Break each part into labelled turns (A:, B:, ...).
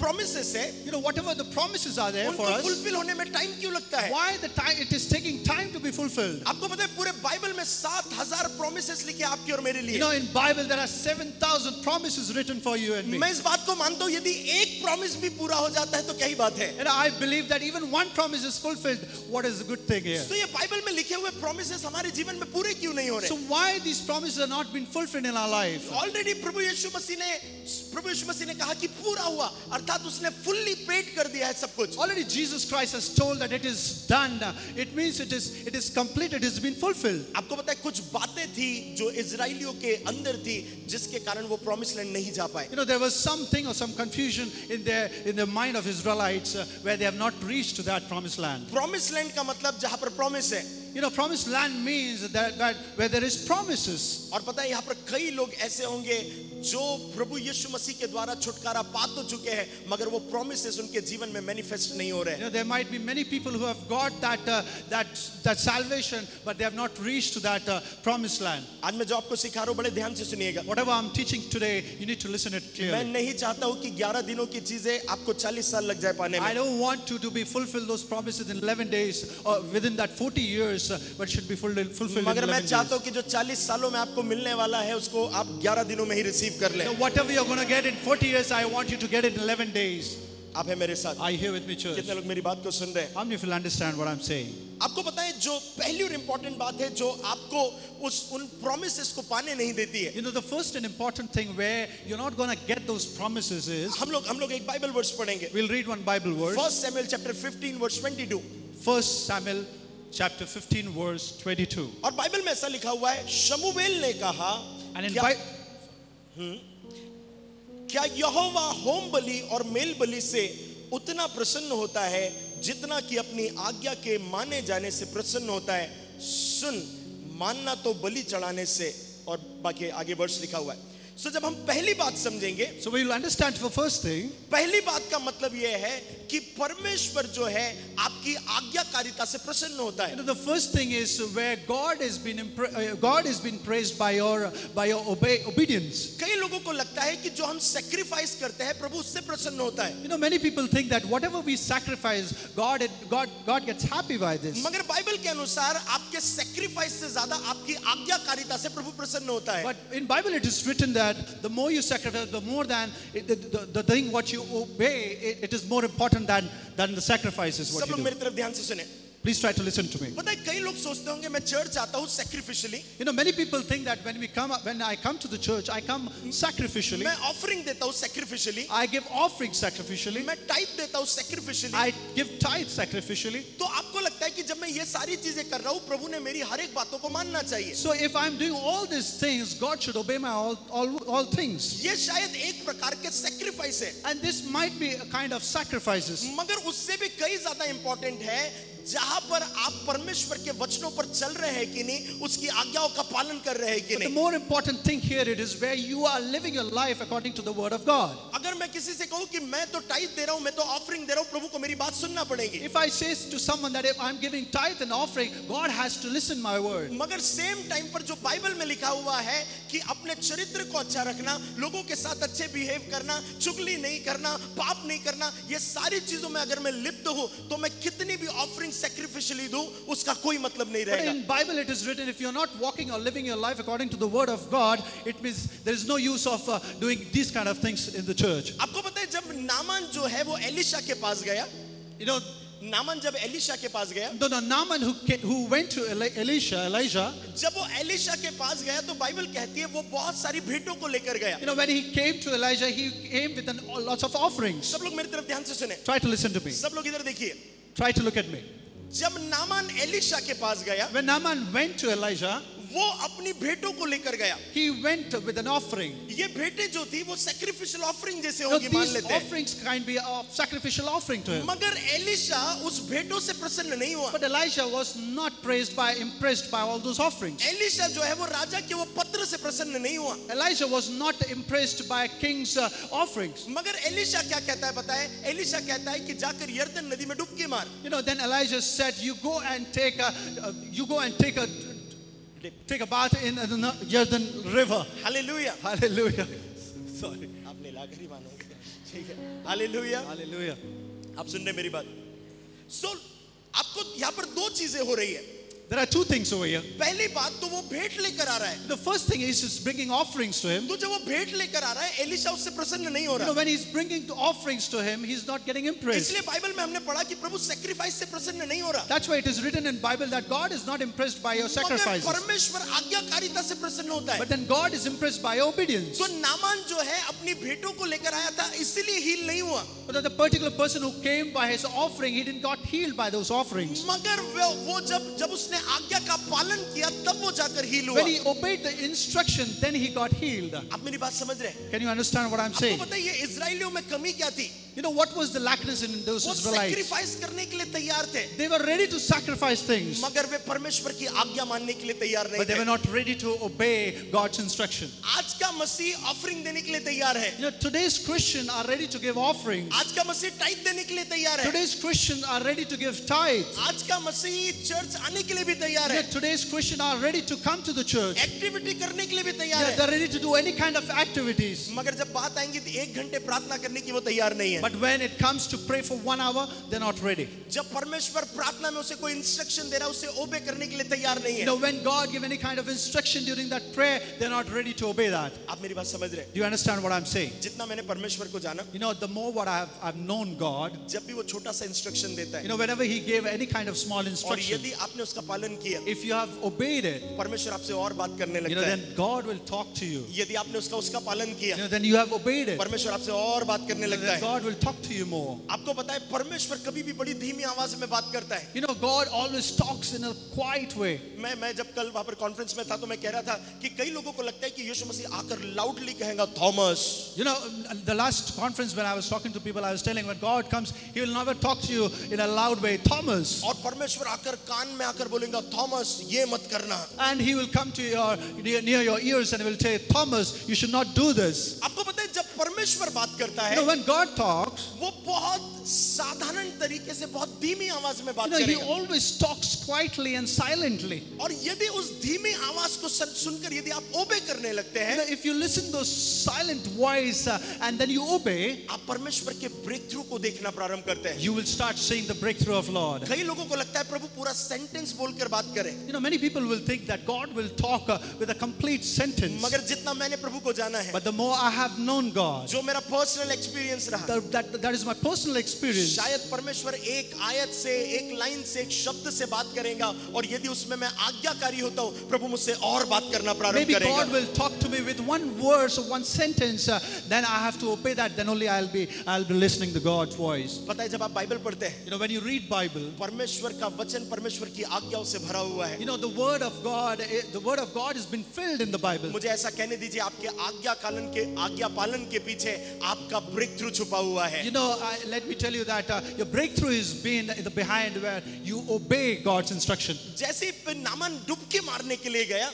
A: promises है,
B: You know, whatever the promises are there for
A: उनको
B: us,
A: fulfill होने में time क्यों लगता है?
B: why the time it is taking time to be fulfilled?
A: आपको पता है पूरे बाइबल में 7,000 promises लिखे आपकी और मेरे
B: You
A: लिए.
B: know, in Bible there are 7,000 promises written for you and me.
A: मैं इस बात को मानता हूँ, यदि एक promise भी पूरा हो जाता है तो क्या ही बात है.
B: And I believe that even one promise is fulfilled. What is the good thing here?
A: तो ये बाइबल में लिखे हुए promises हमारे जीवन में पूरे क्यों नहीं हो
B: So
A: रहे?
B: why these promises are not been fulfilled in our life?
A: Already प्रभु यीशु मसीह ने कहा कि पूरा हुआ, अर्थात उसने फुल्ली पेड कर दिया है सब कुछ.
B: Already Jesus Christ has told that it is done. It means it is complete. It has been fulfilled.
A: आपको पता है कुछ बातें थी जो इजराइलियों के अंदर थी जिसके कारण वो प्रॉमिस लैंड नहीं जा पाए.
B: You know, there was something or some confusion in the mind of Israelites where they have not reached to that promised land.
A: Promise land का मतलब जहां पर प्रॉमिस है.
B: You know, promised land means that where there is promises.
A: और पता है यहाँ पर कई लोग ऐसे होंगे जो प्रभु यीशु मसीह के द्वारा छुटकारा पा तो चुके हैं मगर वो प्रॉमिसेस उनके जीवन में मैनिफेस्ट नहीं हो रहे.
B: You know, there might be many people who have got that salvation, but they have not reached to that promised land.
A: आज मैं जो आपको सिखा रहा हूँ बड़े ध्यान से सुनिएगा.
B: Whatever I'm teaching today, you need to listen it
A: मैं
B: clearly.
A: नहीं चाहता हूँ कि 11 दिनों की चीजें आपको 40 साल लग जाए पाने
B: I
A: में.
B: don't want to be fulfilled those promises in 11 days or within that 40 years, but should be fulfilled in
A: मगर
B: 11
A: मैं
B: days.
A: चाहता हूँ कि जो 40 सालों में आपको मिलने वाला है उसको आप 11 दिनों में ही रिसीव कर लें.
B: So whatever you're going to get in 40 years, I want you to get it in 11 days.
A: आप है मेरे साथ.
B: Are you here with me, church?
A: कितने लोग मेरी बात को सुन रहे हैं?
B: How many of you will understand what I'm saying?
A: आपको पता है जो पहली और इंपॉर्टेंट बात है जो आपको उन प्रोमिसेस को पाने नहीं देती है.
B: You know, the first and important thing where you're not going to get those promises is,
A: हम लोग एक बाइबल वर्स पढ़ेंगे.
B: we'll read one Bible verse.
A: 1 Samuel chapter 15 verse 22.
B: 1 Samuel chapter 15 verse 22.
A: और बाइबल में ऐसा लिखा हुआ है, शमूएल ने कहा,
B: And in
A: क्या यहोवा होम बलि और मेल बलि से उतना प्रसन्न होता है जितना कि अपनी आज्ञा के माने जाने से प्रसन्न होता है? सुन, मानना तो बलि चढ़ाने से. और बाकी आगे वर्ष लिखा हुआ है. So जब हम पहली बात समझेंगे,
B: So we will understand for first thing,
A: पहली बात का मतलब यह है कि परमेश्वर जो है आपकी आज्ञाकारिता से प्रसन्न होता
B: you
A: है.
B: know, the first thing is where God has been praised by your obedience.
A: कई लोगों को लगता है कि जो हम सैक्रिफाइस करते हैं प्रभु उससे प्रसन्न होता है.
B: You know, many people think that whatever we sacrifice, God gets happy by this.
A: मगर बाइबल के अनुसार आपके सैक्रिफाइस से ज्यादा आपकी आज्ञाकारिता से प्रभु प्रसन्न होता है.
B: But in Bible it is written that the more you sacrifice, the more than the thing what you obey, it is more important than the sacrifices what
A: सब
B: you
A: लोग
B: do.
A: मेरी तरफ ध्यान से सुने.
B: Please try to listen to me.
A: पता है कई लोग सोचते होंगे मैं चर्च आता हूँ सैक्रिफिशियली,
B: You know, many people think that when I come to the church, I come sacrificially.
A: मैं ऑफरिंग देता हूँ सैक्रिफिशियली,
B: I give offerings sacrificially.
A: मैं टाइप देता हूँ सैक्रिफिशियली.
B: I give tithe sacrificially.
A: तो आपको लगता है कि जब मैं ये सारी चीजें कर रहा हूँ प्रभु ने मेरी हर एक बातों को मानना चाहिए.
B: So if I'm doing all these things, God should obey my all things.
A: ये शायद एक प्रकार के सैक्रिफाइस है,
B: And this might be a kind of sacrifices.
A: मगर उससे भी कई ज्यादा इंपॉर्टेंट है जहां पर आप परमेश्वर के वचनों पर चल रहे हैं कि नहीं, उसकी आज्ञाओं का पालन कर रहे हैं कि
B: But the
A: नहीं.
B: more important thing here it is where you are living your life according to the word of God.
A: अगर मैं किसी से कहूं कि मैं तो टाइप दे रहा हूं, मैं तो ऑफरिंग दे रहा हूं, प्रभु को मेरी बात सुनना पड़ेगी.
B: If I say to someone that if I'm giving tithe and offering, God has to listen my word.
A: मगर सेम टाइम पर जो बाइबल में लिखा हुआ है कि अपने चरित्र को अच्छा रखना, लोगों के साथ अच्छे बिहेव करना, चुगली नहीं करना, पाप नहीं करना, ये सारी चीजों में अगर मैं लिप्त हूं तो मैं कितनी भी ऑफरिंग सैक्रिफिशियली दूं उसका कोई मतलब नहीं
B: But
A: रहेगा.
B: in Bible it is written, if you're not walking or living your life according to the word of God, it means there is no use of doing these kind of things in the church.
A: आपको पता है जब Naaman जो है वो Elisha के पास गया,
B: You know,
A: Naaman जब एलिशा के पास गया,
B: the Naaman who went to Elijah,
A: जब वो एलिशा के पास गया तो बाइबल कहती है वो बहुत सारी भेंटों को लेकर गया.
B: you know, when he came to Elijah, he came with lots of offerings.
A: सब लोग मेरी तरफ ध्यान से सुने,
B: Try to listen to me.
A: सब लोग इधर देखिए.
B: Try to look at me.
A: जब नामान एलिशा के पास गया,
B: When Naaman went to Elijah,
A: वो अपनी भेंटों को लेकर गया.
B: he went with an offering.
A: ये भेंटें जो थी वो सैक्रिफिशियल ऑफरिंग जैसे
B: Now,
A: होगी मान
B: these
A: लेते हैं.
B: offerings can be a sacrificial offering to him.
A: मगर एलिशा उस भेंटों से प्रसन्न नहीं हुआ.
B: But Elijah was not impressed by all those offerings.
A: Elisha जो है वो राजा के वो पत्र से प्रसन्न नहीं हुआ.
B: Elijah was not impressed by king's offerings.
A: मगर एलिशा क्या कहता है पता है? एलिशा कहता है कि जाकर यरदन नदी में डुबकी मार.
B: You know, then Elijah said, you go and take a bath in the Jordan River.
A: Hallelujah.
B: Hallelujah. Sorry.
A: आपने लाकर ही मानोगे. ठीक है, हालेलुया।
B: Hallelujah.
A: आप सुन रहे हैं मेरी बात? सो आपको यहाँ पर दो चीजें हो रही है।
B: There are two things over here.
A: पहली बात तो वो भेंट लेकर आ रहा है।
B: The first thing is he's bringing offerings to him.
A: तो जब वो भेंट लेकर आ रहा है, एलिशा उससे प्रसन्न नहीं हो
B: You know,
A: रहा।
B: when he's bringing the offerings to him, he's not getting impressed.
A: इसलिए बाइबल में हमने पढ़ा कि प्रभु सैक्रिफाइस से प्रसन्न नहीं हो रहा।
B: That's why it is written in Bible that God is not impressed by your
A: मगर
B: sacrifices.
A: परमेश्वर आज्ञाकारिता से प्रसन्न होता है।
B: But then God is impressed by your obedience.
A: तो नामान जो है अपनी भेंटों को लेकर आया था, इसीलिए हील नहीं हुआ।
B: But the particular person who came by his offering, he didn't got healed by those offerings.
A: मगर वो जब उसने आज्ञा का पालन किया, तब वो जाकर हील हुआ।
B: When he obeyed the instruction, then he got healed.
A: आप मेरी बात समझ रहे हैं?
B: Can you understand what I'm
A: आपको
B: saying?
A: पता है ये इजराइलियों में कमी क्या थी?
B: You know what was the lackness in those
A: वो
B: Israelites?
A: सैक्रिफाइस करने के लिए तैयार थे,
B: They were ready to sacrifice things,
A: मगर वे परमेश्वर की आज्ञा मानने के लिए तैयार नहीं
B: but they
A: थे।
B: were not ready to obey God's instruction.
A: आज का मसीह ऑफरिंग देने के लिए तैयार है।
B: You know, today's Christians are ready to give offerings.
A: आज का मसीह टाइट देने के लिए तैयार है।
B: Today's Christians are ready to give tithes.
A: आज का मसीह चर्च आने के लिए भी तैयार
B: You
A: है।
B: know, today's Christians are ready to come to the church.
A: Activity करने के लिए भी तैयार
B: Yeah,
A: है।
B: they're ready to do any kind of activities.
A: मगर जब बात आएंगी तो 1 घंटे प्रार्थना करने की वो तैयार नहीं है।
B: But when it comes to pray for 1 hour, they're not ready.
A: जब परमेश्वर प्रार्थना में उसे कोई इंस्ट्रक्शन दे रहा है, उसे ओबे करने के लिए तैयार नहीं
B: You
A: है।
B: know, when God give any kind of instruction during that prayer, they're not ready to obey that.
A: आप मेरी बात समझ रहे हैं?
B: Do you understand what I'm saying?
A: जितना मैंने परमेश्वर को जाना,
B: You know, the more what I've known God,
A: जब भी वो छोटा सा इंस्ट्रक्शन देता
B: you
A: है
B: know, whenever He gave any kind of small
A: और
B: instruction,
A: यदि आपने उसका पालन किया,
B: if you have obeyed it,
A: परमेश्वर आपसे और बात करने
B: you know,
A: लगता है।
B: then God will talk to you.
A: यदि आपने उसका पालन किया,
B: You know, then you have obeyed it.
A: परमेश्वर आपसे और बात करने लगता
B: Then
A: है।
B: God will talk to you more.
A: आपको पता है परमेश्वर कभी भी बड़ी धीमी आवाज में बात करता है।
B: You know, God always talks in a quiet way.
A: मैं जब कल वहां पर कॉन्फ्रेंस में था तो मैं कह रहा था कि कई लोगों को लगता है कि यीशु मसीह आकर लाउडली कहेगा Thomas.
B: You know, the last conference when I was talking to people, I was telling when God comes, He will never talk to you in a loud way, Thomas.
A: और परमेश्वर आकर कान में आकर बोलेगा थॉमस ये मत करना।
B: And He will come to near your ears and He will say, Thomas, you should not do this.
A: आपको पता है जब परमेश्वर बात करता
B: You know,
A: है
B: when God talks,
A: वो बहुत साधारण तरीके से बहुत धीमी आवाज में
B: you
A: बात
B: know, He
A: करेगा।
B: always talks quietly and silently.
A: और यदि उस धीमी आवाज को सुनकर यदि आप ओबे करने लगते
B: You
A: हैं,
B: know, if you listen to those silent voice and then you obey,
A: आप परमेश्वर के ब्रेक थ्रू को देखना प्रारंभ करते हैं।
B: you will start seeing the breakthrough of Lord.
A: कई लोगों को लगता है प्रभु पूरा सेंटेंस बोलकर बात करे,
B: You know, many people will think that God will talk with a complete sentence.
A: मगर जितना मैंने प्रभु को जाना है,
B: But the more I have known God,
A: जो मेरा पर्सनल एक्सपीरियंस रहा,
B: that is my personal experience.
A: शायद परमेश्वर एक आयत से, एक लाइन से, एक शब्द से बात करेगा और यदि उसमें मैं आज्ञाकारी होता हूं, प्रभु मुझसे और बात करना प्रारंभ
B: Maybe
A: करेगा।
B: God will talk to me with one verse or one sentence. Then I have to obey that. Then only I'll be listening to God's voice.
A: पता है जब आप बाइबल पढ़ते हैं,
B: You know, when you read Bible,
A: परमेश्वर का वचन परमेश्वर की आज्ञाओं से भरा हुआ है।
B: you know, the word of God has been filled in the Bible.
A: मुझे ऐसा कहने दीजिए, आपके आज्ञा पालन के पीछे आपका ब्रेक थ्रू छुपा हुआ है।
B: You know, let me tell you that your breakthrough is being in the behind where you obey God's instruction.
A: जैसे नामान डुबकी मारने के लिए गया,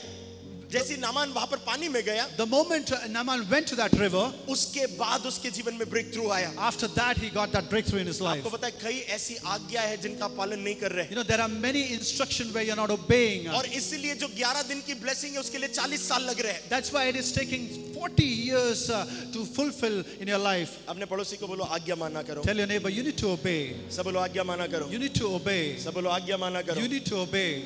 A: जैसे नामान वहां पर पानी में गया,
B: The moment Naaman went to that river,
A: उसके बाद उसके जीवन में ब्रेक थ्रू आया।
B: after that he got that breakthrough in his life.
A: आपको पता है कई ऐसी आज्ञा है जिनका पालन नहीं कर रहे,
B: You know, there are many instructions where you're not obeying.
A: और इसीलिए जो 11 दिन की ब्लेसिंग है उसके लिए 40 साल लग रहे हैं।
B: That's why it is taking 40 years to fulfill in your life.
A: अपने पड़ोसी को बोलो आज्ञा माना करो।
B: Tell your neighbor, you need to obey.
A: सब बोलो आज्ञा माना करो।
B: You need to obey.
A: सब बोलो आज्ञा माना करो।
B: You need to obey.